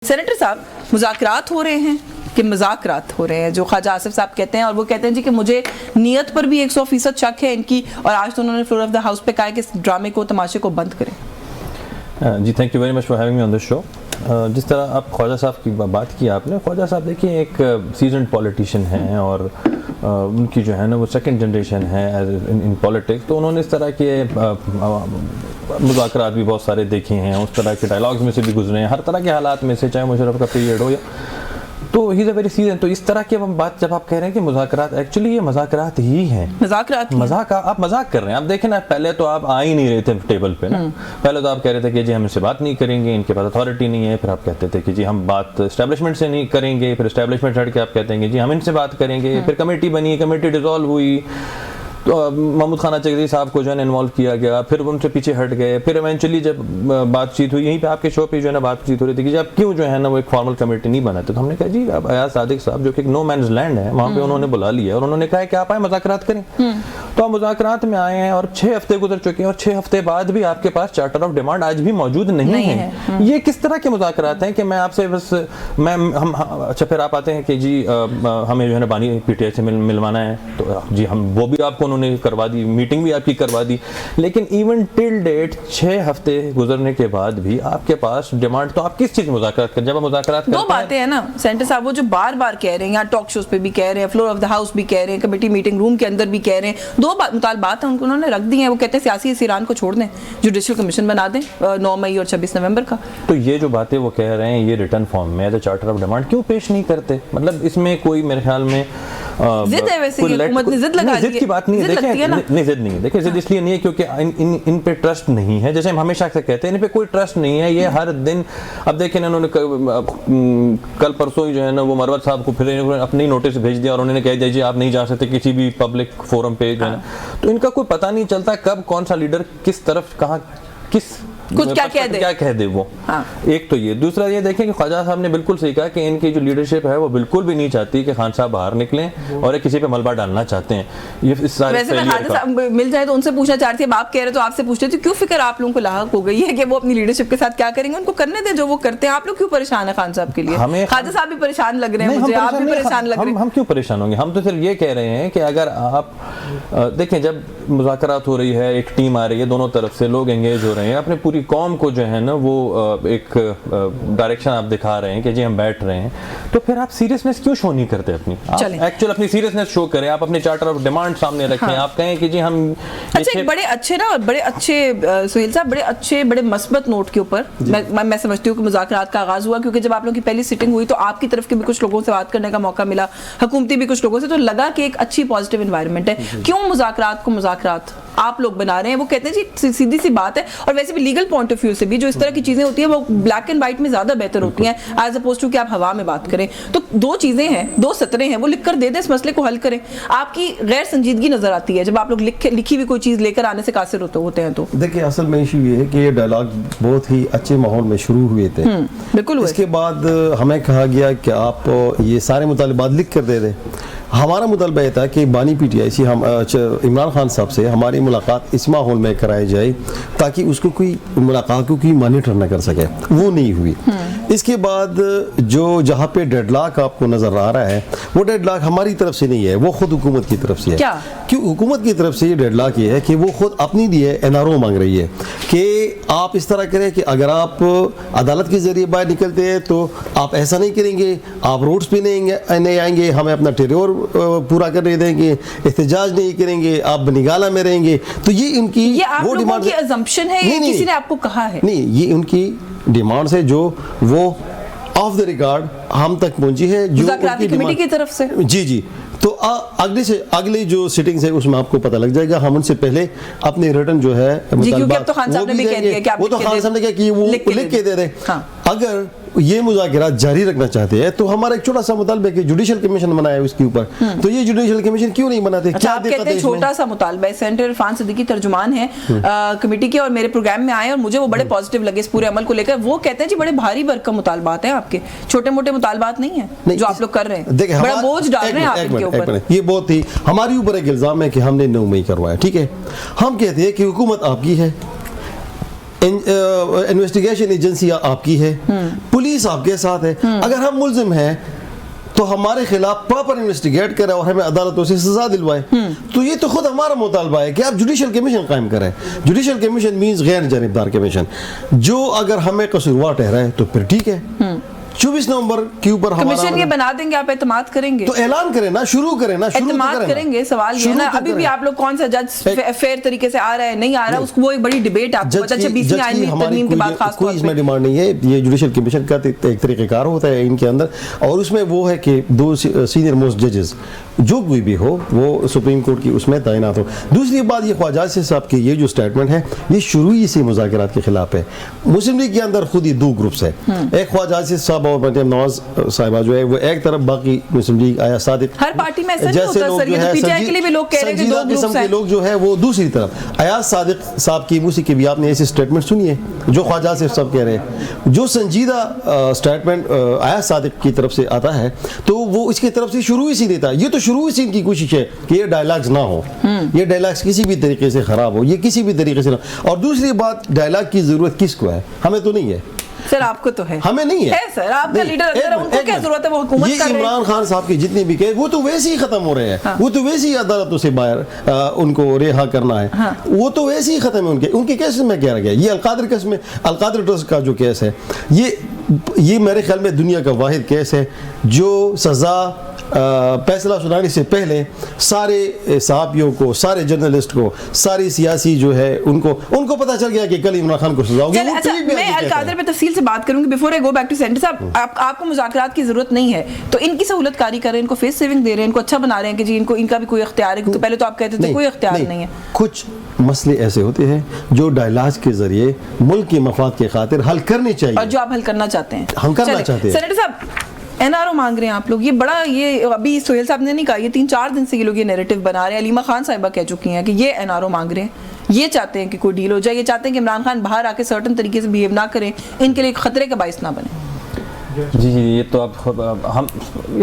Senator صاحب مذاکرات ہو رہے ہیں کہ مذاکرات ہو رہے ہیں جو خواجہ آصف صاحب کہتے ہیں، اور وہ کہتے ہیں جی کہ مجھے نیت پر بھی 100% شک ہے ان کی، اور آج تو انہوں نے فلور آف دا ہاؤس پہ کہا ہے کہ اس ڈرامے کو تماشے کو بند کریں. جی thank you very much for having me on this show. جس طرح آپ خواجہ صاحب کی بات کی آپ نے، خواجہ صاحب دیکھیں ایک سیزنڈ پولیٹیشین ہیں اور ان کی جو ہے نا وہ سیکنڈ جنریشن ہے ان پولیٹکس، تو انہوں نے اس طرح کے مذاکرات بھی بہت سارے دیکھے ہیں، اس طرح کے ڈائلاگز میں سے بھی گزرے ہیں، ہر طرح کے حالات میں سے، چاہے مشرف کا پیریڈ ہو یا تو ہی از اے ویری سیزن. تو اس طرح کی بات جب آپ کہہ رہے ہیں کہ مذاکرات، ایکچولی یہ مذاکرات ہی ہیں. مذاق آپ مذاق کر رہے ہیں. آپ دیکھیں نا، پہلے تو آپ آ ہی نہیں رہے تھے ٹیبل پہ نا. پہلے تو آپ کہہ رہے تھے کہ جی ہم ان سے بات نہیں کریں گے، ان کے پاس اتھارٹی نہیں ہے. پھر آپ کہتے تھے کہ جی ہم بات اسٹیبلشمنٹ سے نہیں کریں گے. پھر اسٹیبلشمنٹ ہٹ کے آپ کہتے ہیں کہ جی ہم ان سے بات کریں گے. پھر کمیٹی بنی، کمیٹی ڈیزالو ہوئی، تو محمود خانہ چودھری صاحب کو جو ہے نا انوالو کیا گیا. پھر ان سے پیچھے ہٹ گئے. پھر ایونچولی جب بات چیت ہوئی، یہیں پہ آپ کے شو پہ جو ہے نا بات چیت ہو رہی تھی کہ جب کیوں جو ہے نا وہ ایک فارمل کمیٹی نہیں بناتے، تو ہم نے کہا جی اب ایاز صادق صاحب جو کہ ایک نو مینز لینڈ ہے، وہاں پہ انہوں نے بلا لیا اور انہوں نے کہا کہ آپ آئیں مذاکرات کریں. تو آپ مذاکرات میں آئے ہیں اور 6 ہفتے گزر چکے ہیں، اور 6 ہفتے بعد بھی آپ کے پاس چارٹر آف ڈیمانڈ آج بھی موجود نہیں ہے. یہ کس طرح کے مذاکرات ہیں کہ میں آپ سے بس اچھا پھر آپ آتے ہیں کہ جی ہمیں جو ہے نا بانی پی ٹی آئی سے ملوانا ہے، تو جی ہم وہ بھی آپ کو انہوں نے کروا دی، میٹنگ بھی آپ کی کروا دی. لیکن ایون ٹل ڈیٹ 6 ہفتے گزرنے کے بعد بھی آپ کے پاس ڈیمانڈ، تو آپ کس چیز مذاکرات کریں؟ جب آپ مذاکرات کرتے ہیں، دو باتیں ہیں نا سینٹر صاحب، وہ جو بار بار کہہ رہے ہیں، یہاں ٹاک شوز پہ بھی کہہ رہے ہیں، فلور آف دا ہاؤس بھی کہہ رہے ہیں، کمیٹی میٹنگ روم کے اندر بھی کہہ رہے ہیں. 2 مطالبات ہیں انہوں نے رکھ دی ہیں. وہ کہتے ہیں سیاسی اسیران کو چھوڑ دیں، جوڈیشل کمیشن بنا دیں 9 مئی اور 26 نومبر کا. تو یہ جو باتیں وہ کہہ رہے ہیں، یہ ریٹرن فارم میں as a charter of demand کیوں پیش نہیں کرتے؟ مطلب اس میں کوئی میرے خیال میں ضد ہے. ویسے حکومت نے ضد لگا دی ہے. ضد کی بات نہیں ہے، نہیں ضد نہیں ہے. دیکھیں ضد اس لیے نہیں ہے کیونکہ ان پہ ٹرسٹ نہیں ہے. جیسے ہم ہمیشہ سے کہتے ہیں ان پہ کوئی ٹرسٹ نہیں ہے. یہ ہر دن اب دیکھیں انہوں نے کل پرسوں ہی جو ہے نا وہ مروت صاحب کو پھر اپنی نوٹس بھیج دیا اور انہوں نے کہہ دیا جی آپ نہیں جا سکتے کسی بھی پبلک فورم پہ جو ہے نا. تو ان کا کوئی پتہ نہیں چلتا کب کون سا لیڈر کس طرف کہاں کس کچھ کیا کہہ دے وہ. ایک تو یہ. دوسرا یہ دیکھیں کہ خواجہ صاحب نے بالکل صحیح کہا کہ ان کی جو لیڈرشپ ہے وہ بالکل بھی نہیں چاہتی کہ خان صاحب باہر نکلیں اور کسی پہ ملبہ ڈالنا چاہتے ہیں. ویسے میں خواجہ صاحب مل جائے تو ان سے پوچھنا چاہتی ہے، آپ کہہ رہے تو آپ سے پوچھتے تھے کیوں فکر آپ لوگوں کو لاحق ہو گئی ہے کہ وہ اپنی لیڈرشپ کے ساتھ کیا کریں گے؟ ان کو کرنے دیں جو وہ کرتے ہیں. آپ لوگ کیوں پریشان ہیں خان صاحب کے لیے؟ خواجہ صاحب بھی پریشان لگ رہے ہیں مجھے، آپ بھی پریشان لگ رہے ہیں. ہم کیوں پریشان ہوں گے؟ ہم تو صرف یہ کہہ رہے ہیں کہ اگر آپ دیکھیں جب مذاکرات ہو رہی ہے، ایک ٹیم آ رہی ہے، دونوں طرف سے لوگ انگیج ہو رہے ہیں، اپنے پوری قوم کو جو ہے نا وہ ایک ڈائریکشن آپ دکھا رہے ہیں کہ جی ہم بیٹھ رہے ہیں، تو پھر آپ سیریسنس کیوں شو نہیں کرتے؟ ایکچوئل اپنی سیریسنس شو کریں. آپ اپنے چارٹر آف ڈیمانڈ سامنے رکھیں. آپ کہیں کہ جی ہم اچھا ایک بڑے اچھے نا بڑے اچھے سہیل صاحب بڑے اچھے بڑے مثبت نوٹ کے اوپر میں سمجھتی ہوں کہ مذاکرات کا آغاز ہوا، کیونکہ جب آپ لوگوں کی پہلی سیٹنگ ہوئی تو آپ کی طرف کے بھی کچھ لوگوں سے بات کرنے کا موقع ملا، حکومتی بھی کچھ لوگوں سے، تو لگا کہ ایک اچھی پازیٹیو انوائرمنٹ ہے. کیوں مذاکرات کو مذاکرات آپ لوگ بنا رہے ہیں؟ وہ کہتے ہیں جی سیدھی سی بات ہے، اور ویسے بھی لیگل پوائنٹ آف ویو سے بھی جو اس طرح کی چیزیں ہوتی ہیں وہ بلیک اینڈ وائٹ میں زیادہ بہتر ہوتی ہیں ایز اپوز ٹو کہ آپ ہوا میں بات کریں. تو 2 چیزیں ہیں، 2 سطریں ہیں، وہ لکھ کر دے دیں، اس مسئلے کو حل کریں. آپ کی غیر سنجیدگی نظر آتی ہے جب آپ لوگ لکھی ہوئی کوئی چیز لے کر آنے سے قاصر ہوتے ہیں. تو دیکھیں اصل میں ایشو یہ ہے کہ یہ ڈائلاگ بہت ہی اچھے ماحول میں شروع ہوئے تھے. بالکل. اس کے بعد ہمیں کہا گیا کہ آپ یہ سارے مطالبات لکھ کر دے دیں. ہمارا مطالبہ یہ تھا کہ بانی پی ٹی آئی سی عمران خان صاحب سے ہماری ملاقات اس ماحول میں کرائی جائے تاکہ اس کو کوئی ملاقات کو کوئی مانیٹر نہ کر سکے. وہ نہیں ہوئی. اس کے بعد جو جہاں پہ ڈیڈ لاک آپ کو نظر آ رہا ہے، وہ ڈیڈ لاک ہماری طرف سے نہیں ہے، وہ خود حکومت کی طرف سے ہے. کیوں حکومت کی طرف سے یہ ڈیڈ لاک یہ ہے کہ وہ خود اپنی لیے این آر او مانگ رہی ہے کہ آپ اس طرح کریں کہ اگر آپ عدالت کے ذریعے باہر نکلتے ہیں تو آپ ایسا نہیں کریں گے، آپ روڈز پہ نہیں آئیں گے، ہمیں اپنا ٹیریور پورا کرنے دیں گے، احتجاج نہیں کریں گے، آپ بنگالہ میں رہیں گے. تو یہ ان کی وہ ڈیمانڈ کی assumption ہے یا کسی نے آپ کو کہا ہے؟ نہیں، یہ ان کی ڈیمانڈ ہے جو وہ آف دا ریکارڈ ہم تک پہنچی ہے، جو مذاکراتی کمیٹی کی طرف سے. جی تو اگلی جو سیٹنگ ہے اس میں آپ کو پتہ لگ جائے گا. ہم ان سے پہلے اپنے ریٹرن جو ہے مطالبات وہ تو خان صاحب نے کہا کہ وہ لکھ کے دے دیں. اگر یہ مذاکرات جاری رکھنا چاہتے ہیں تو ہمارا ایک چھوٹا سا مطالبہ ہے کہ جوڈیشل کمیشن بنایا ہے اس کے اوپر. تو یہ جوڈیشل کمیشن کیوں نہیں بناتے؟ کیا کہتے ہیں چھوٹا سا مطالبہ ہے. سینیٹر عرفان صدیقی ترجمان ہیں کمیٹی کے اور میرے پروگرام میں آئے اور مجھے وہ بڑے پازیٹیو لگے اس پورے عمل کو لے کر. وہ کہتے ہیں جی بڑے بھاری بھرکم مطالبات ہیں آپ کے، چھوٹے موٹے مطالبات نہیں ہیں جو آپ لوگ کر رہے ہیں، بڑا بوجھ ڈال رہے ہیں آپ ان کے اوپر. یہ بہت ہی ہماری اوپر ایک الزام ہے کہ ہم نے 9 مئی کروایا. ٹھیک ہے، ہم کہتے ہیں کہ حکومت آپ کی ہے، انویسٹیگیشن ایجنسی آپ کی ہے, پولیس آپ کے ساتھ ہے, اگر ہم ملزم ہیں تو ہمارے خلاف پراپر انویسٹیگیٹ کرے اور ہمیں عدالتوں سے سزا دلوائے. تو یہ تو خود ہمارا مطالبہ ہے کہ آپ جوڈیشل کمیشن قائم کریں. جوڈیشل کمیشن مینز غیر جانبدار کمیشن, جو اگر ہمیں قصوروار ٹھہرائے تو پھر ٹھیک ہے. 24 نومبر کے اوپر کمیشن یہ بنا دیں گے, آپ اعتماد کریں گے؟ تو اعلان کریں نا, شروع کریں نا, اعتماد کریں گے. سوال یہ نا ابھی بھی آپ لوگ کون سا جج فیئر طریقے سے آ رہا ہے نہیں آ رہا, اس کو وہ ایک بڑی ڈیبیٹ آپ کو 26ویں آئین میں ترمیم کے بعد خاص طور کوئی اس میں ڈیمانڈ نہیں ہے. یہ جوڈیشل کمیشن کا ایک طریقہ کار ہوتا ہے ان کے اندر, اور اس میں وہ ہے کہ 2 سینئر موسٹ ججز جو کوئی بھی ہو وہ سپریم کورٹ کی اس میں تعینات ہو. دوسری بات, یہ خواجہ آصف صاحب کی یہ جو سٹیٹمنٹ ہے یہ شروع ہی سے مذاکرات کے خلاف ہے. مسلم لیگ کے اندر خود ہی 2 گروپس ہیں, ایک خواجہ آصف صاحب اور مریم نواز صاحبہ جو ہے وہ ایک طرف, باقی مسلم لیگ آیا صادق, ہر پارٹی میں ایسا نہیں ہوتا سر, یہ تو پی ٹی آئی کے لیے بھی لوگ کہہ رہے ہیں کہ 2 گروپس ہیں. لوگ جو ہے وہ دوسری طرف. ایاز صادق صاحب کی موسیقی بھی آپ نے ایسی سٹیٹمنٹ سنی ہے جو خواجہ آصف صاحب کہہ رہے ہیں, جو سنجیدہ سٹیٹمنٹ ایاز صادق کی طرف سے آتا ہے تو وہ اس کی طرف سے شروع ہی سے دیتا ہے. یہ تو شروع ہی سے ان کی کوشش ہے کہ یہ ڈائلاگز نہ ہو, یہ ڈائلاگز کسی بھی طریقے سے خراب ہو, یہ کسی بھی طریقے سے نہ. اور دوسری بات, ڈائلاگ کی ضرورت کس کو ہے؟ ہمیں تو نہیں ہے. سر آپ کو تو ہے, ہمیں نہیں ہے سر, آپ کا لیڈر اگر ان کو کیا ضرورت ہے, وہ حکومت کر رہے ہیں. عمران خان صاحب کی جتنے بھی کیس وہ تو ویسے ہی ختم ہو رہے ہیں, وہ تو ویسے ہی عدالتوں سے باہر ان کو رہا کرنا ہے, وہ تو ویسے ہی ختم ہے. ان کے کیس میں کیا رہ گیا. یہ القادر ٹرسٹ کا جو کیس ہے, یہ میرے خیال میں دنیا کا واحد کیس ہے جو سزا فیصلہ سنانے سے پہلے سارے صحافیوں کو, سارے جرنلسٹ کو, ساری سیاسی جو ہے ان کو پتہ چل گیا کہ کل عمران خان کو سزا ہوگی. میں القادر پہ تفصیل سے بات کروں گی. Before I go back to centre صاحب, آپ کو مذاکرات کی ضرورت نہیں ہے تو ان کی سہولت کاری کر رہے ہیں, ان کو فیس سیونگ دے رہے ہیں, ان کو اچھا بنا رہے ہیں کہ جی ان کا بھی کوئی اختیار ہے. تو پہلے تو آپ کہتے تھے کوئی اختیار نہیں ہے. کچھ مسئلے ایسے ہوتے ہیں جو ڈائلاگ کے ذریعے ملک کے مفاد کے خاطر حل کرنے چاہیے, اور جو آپ حل کرنا چاہتے ہیں ہم کرنا چاہتے ہیں. سینیٹر صاحب, این آر او مانگ رہے ہیں آپ لوگ, یہ بڑا, یہ ابھی سہیل صاحب نے نہیں کہا, یہ 3-4 دن سے یہ لوگ یہ نیریٹو بنا رہے ہیں. علیمہ خان صاحبہ کہہ چکی ہیں کہ یہ این آر او مانگ رہے ہیں, یہ چاہتے ہیں کہ کوئی ڈیل ہو جائے, یہ چاہتے ہیں کہ عمران خان باہر آ کے سرٹن طریقے سے بہیو نہ کریں, ان کے لیے خطرے کا باعث نہ بنے. جی یہ تو اب ہم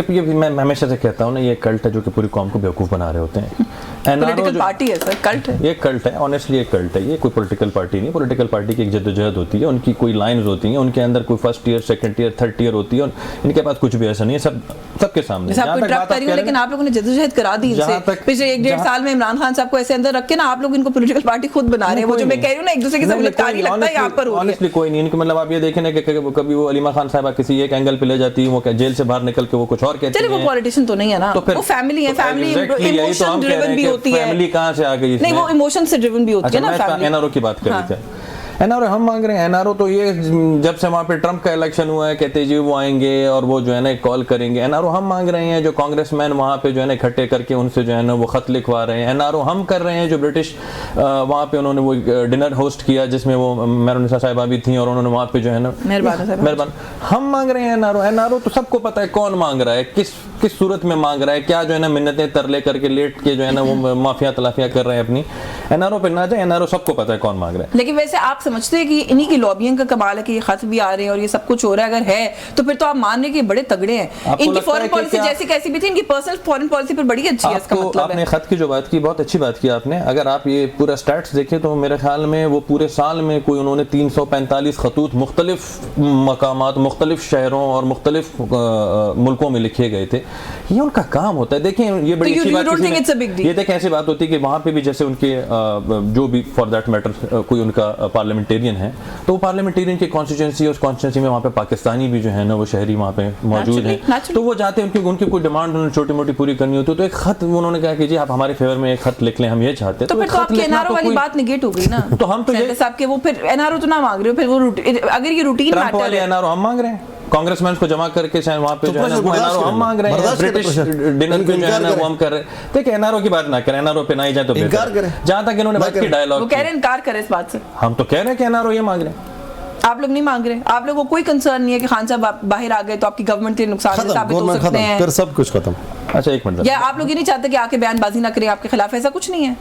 یہ میں ہمیشہ سے کہتا ہوں نا, یہ کلٹ ہے جو کہ پوری قوم کو بیوقوف بنا رہے ہوتے ہیں. پولیٹیکل پارٹی ہے سر, کلٹ ہے, یہ کلٹ ہے, آنیسٹلی ایک کلٹ ہے. یہ کوئی پولیٹیکل پارٹی نہیں. پولیٹیکل پارٹی کی ایک جدوجہد ہوتی ہے, ان کی کوئی لائنز ہوتی ہیں, ان کے اندر کوئی first year, second year, third year ہوتی ہے, ان کے پاس کچھ بھی ایسا نہیں ہے, سب کے سامنے. لیکن آپ لوگوں نے جدوجہد کرا دی ان سے پچھلے 1-1.5 سال میں. عمران خان صاحب کو ایسے اندر رکھ کے نا آپ لوگ ان کو پولیٹیکل پارٹی خود بنا رہے ہیں. وہ جو میں کہہ رہی ہوں نا, ایک دوسرے کی سہولت کاری لگتا ہے یہاں پر. آنیسٹلی کوئی نہیں. ان کو مطلب آپ یہ دیکھیں نا کہ کبھی وہ علیمہ خان صاحبہ کسی ایک اینگل پہ لے جاتی ہے, وہ جیل سے باہر نکل کے وہ کچھ اور کہتے ہیں. چلے وہ پولیٹیشین تو نہیں ہے نا, وہ فیملی ہے, فیملی ایموشن ڈریون بھی ہوتی ہے. فیملی کہاں سے آ گئی؟ نہیں, وہ ایموشن سے ڈریون بھی ہوتی ہے نا فیملی. این آر او کی بات کر رہے تھے. این آر او ہم مانگ رہے ہیں. این آر او تو یہ جب سے وہاں پہ ٹرمپ کا الیکشن ہوا ہے کہتے جی وہ آئیں گے اور وہ جو ہے نا کال کریں گے. این آر او ہم مانگ رہے ہیں جو کانگریس مین وہاں پہ جو ہے نا اکٹھے کر کے ان سے جو ہے نا وہ خط لکھوا رہے ہیں. این آر او ہم کر رہے ہیں جو برٹش وہاں پہ انہوں نے وہ ڈنر ہوسٹ کیا جس میں وہ مہرونسا صاحبہ بھی تھیں اور انہوں نے وہاں پہ جو ہے نا مہربان ہم مانگ رہے ہیں. N R O, N R O تو سب کو پتہ ہے کون مانگ رہا ہے, کس صورت میں مانگ رہا ہے, کیا جو ہے نا منتیں ترلے کر کے لیٹ کے جو ہے نا وہ مافیا تلافیاں کر رہے ہیں اپنی. این آر او پہ نہ جائے, این آر او سب کو پتہ ہے کون مانگ رہا ہے. لیکن ویسے آپ سمجھتے ہیں کہ انہی کی لابینگ کا کمال ہے کہ یہ خط بھی آ رہے ہیں اور یہ سب کچھ ہو رہا ہے؟ اگر ہے تو پھر تو آپ مان رہے کہ بڑے تگڑے ہیں. ان کی فورن پالیسی جیسی کیسی بھی تھی, ان کی پرسنل فورن پالیسی پر بڑی اچھی ہے. اس کا مطلب آپ نے خط کی جو بات کی, بہت اچھی بات کی آپ نے. اگر آپ یہ پورا سٹیٹس دیکھیں تو میرے خیال میں وہ پورے سال میں کوئی انہوں نے 345 خطوط مختلف مقامات, مختلف شہروں اور مختلف ملکوں میں لکھے گئے تھے. یہ ان کا کام ہوتا ہے. دیکھیں یہ بڑی اچھی بات, یہ دیکھیں ایسی بات ہوتی ہے کہ وہاں پہ بھی جیسے ان کے جو بھی فار دیٹ میٹر کوئی ان کا پارلیمنٹیرین ہے تو وہ پارلیمنٹیرین کی کانسٹیٹوئنسی, اس کانسٹیٹوئنسی میں وہاں پہ پاکستانی بھی جو ہے نا وہ شہری وہاں پہ موجود ہیں, تو وہ جاتے ہیں ان کی کوئی ڈیمانڈ انہوں نے چھوٹی موٹی پوری کرنی ہوتی ہے. تو ایک خط انہوں نے کہا کہ جی آپ ہمارے فیور میں ایک خط لکھ لیں, ہم یہ چاہتے ہیں. تو پھر تو آپ کے این آر او والی بات نگیٹ ہو گئی نا. تو ہم تو یہ صاحب کے وہ پھر این آر او تو نہ مانگ رہے ہو, پھر وہ اگر یہ روٹین ٹرمپ والے این آر او ہم مانگ رہے ہیں, کانگریس مینس کو جمع کر کے وہاں پہ جو ہے نا وہ این آر او ہم مانگ رہے ہیں, برٹش ڈنر پہ جو ہے نا وہ ہم کر رہے ہیں. دیکھیں این آر او کی بات نہ کریں, این آر او پہ نہ ہی جائیں تو انکار کریں. جہاں تک انہوں نے بات کی ڈائلاگ, وہ کہہ رہے ہیں انکار کریں اس بات سے. ہم تو کہہ رہے ہیں کہ این آر او یہ مانگ رہے ہیں. آپ لوگ نہیں مانگ رہے, آپ لوگوں کو کوئی کنسرن نہیں ہے کہ خان صاحب باہر آ گئے تو آپ کی گورنمنٹ کے نقصان ثابت ہو سکتے ہیں, پھر سب کچھ ختم. اچھا ایک منٹ, یا آپ لوگ یہ نہیں چاہتے کہ آ کے بیان بازی نہ کریں آپ کے خلاف, ایسا کچھ نہیں ہے.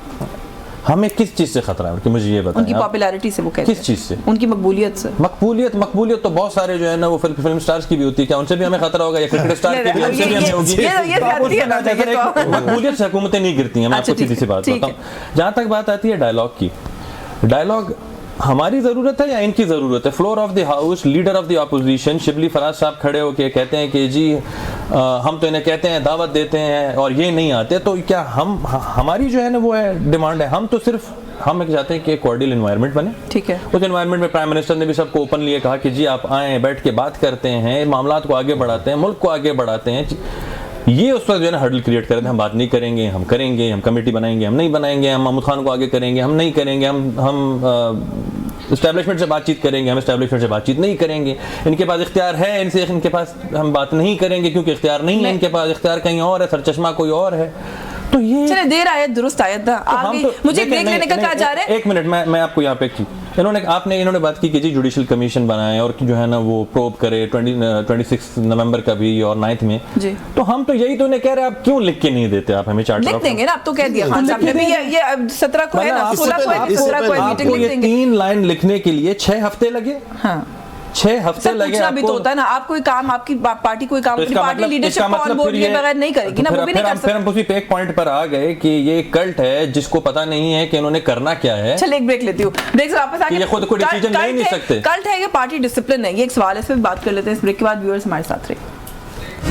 ہمیں کس چیز سے خطرہ ہے کہ مجھے یہ بتائیں. ان کی پاپولیرٹی سے. وہ کہتے ہیں کس چیز سے؟ ان کی مقبولیت سے. مقبولیت تو بہت سارے جو ہے نا وہ فلم سٹارز کی بھی ہوتی ہے, کیا ان سے بھی ہمیں خطرہ ہوگا, یا کرکٹ سٹار کی بھی ان سے بھی ہمیں ہوگی. مقبولیت سے حکومتیں نہیں گرتی ہیں. میں آپ کو سیدھی سی بات بتاؤں, جہاں تک بات آتی ہے ڈائلاگ کی, ڈائلاگ ہماری ضرورت ہے یا ان کی ضرورت ہے؟ Floor of the house leader of the opposition Shibli Faraz صاحب کھڑے ہو کے کہتے ہیں کہ جی ہم تو انہیں کہتے ہیں دعوت دیتے ہیں اور یہ نہیں آتے، تو کیا ہماری جو ہے نا وہ ہے ڈیمانڈ ہے، ہم تو صرف ہم ایک چاہتے ہیں کہ کوارڈیل انوائرمنٹ بنے. ٹھیک ہے. اس انوائرمنٹ میں پرائم منسٹر نے بھی سب کو اوپنلی یہ کہا کہ جی آپ آئیں، بیٹھ کے بات کرتے ہیں، معاملات کو آگے بڑھاتے ہیں، ملک کو آگے بڑھاتے ہیں. یہ اس وقت جو ہے نا ہرڈل کریٹ کر رہے ہیں، ہم بات نہیں کریں گے، ہم کریں گے، ہم کمیٹی بنائیں گے، ہم نہیں بنائیں گے، ہم محمود خان کو آگے کریں گے، ہم نہیں کریں گے، ہم اسٹیبلشمنٹ سے بات چیت کریں گے، ہم اسٹیبلشمنٹ سے بات چیت نہیں کریں گے. ان کے پاس اختیار ہے، ان کے پاس ہم بات نہیں کریں گے کیونکہ اختیار نہیں ہے، ان کے پاس اختیار کہیں اور ہے، سرچشمہ کوئی اور ہے. تو یہ چلے دیر آیت درست آیت تھا آگے مجھے بریک لینے کا کہا جا رہا ہے. ایک منٹ میں آپ کو یہاں پہ انہوں نے بات کی کہ جی جوڈیشل کمیشن بنائے اور جو ہے نا وہ پروب کرے 26 نومبر کا بھی اور 9 میں جی. تو ہم تو یہی تو انہیں کہہ رہے ہیں آپ کیوں لکھ کے نہیں دیتے، آپ ہمیں چارٹر لکھ دیں گے نا. اب تو کہہ دیا خان صاحب نے بھی یہ 17 کو ہے نا 16 کو ہے 17 کو ہے میٹنگ لکھ دیں گے. 3 لائن لکھنے کے لیے 6 ہفتے لگے. ہاں 6 ہفتے لگے. بھی تو ہوتا ہے نا آپ کوئی کام آپ کی پارٹی کوئی کام پارٹی لیڈرشپ آن بورڈ لیے بغیر نہیں کرے گی نا، وہ بھی نہیں کر سکتے. پھر ہم اسی پہ ایک پوائنٹ پر آ گئے کہ یہ کلٹ ہے جس کو پتہ نہیں ہے کہ انہوں نے کرنا کیا ہے. چل ایک بریک لیتی ہوں، بریک سے واپس آ کے یہ خود کوئی ڈیسیژن لے نہیں سکتے. کلٹ ہے کہ پارٹی ڈسپلن ہے، یہ ایک سوال ہے، اس پہ بات کر لیتے ہیں. اس بریک کے بعد ویورز ہمارے ساتھ رہے.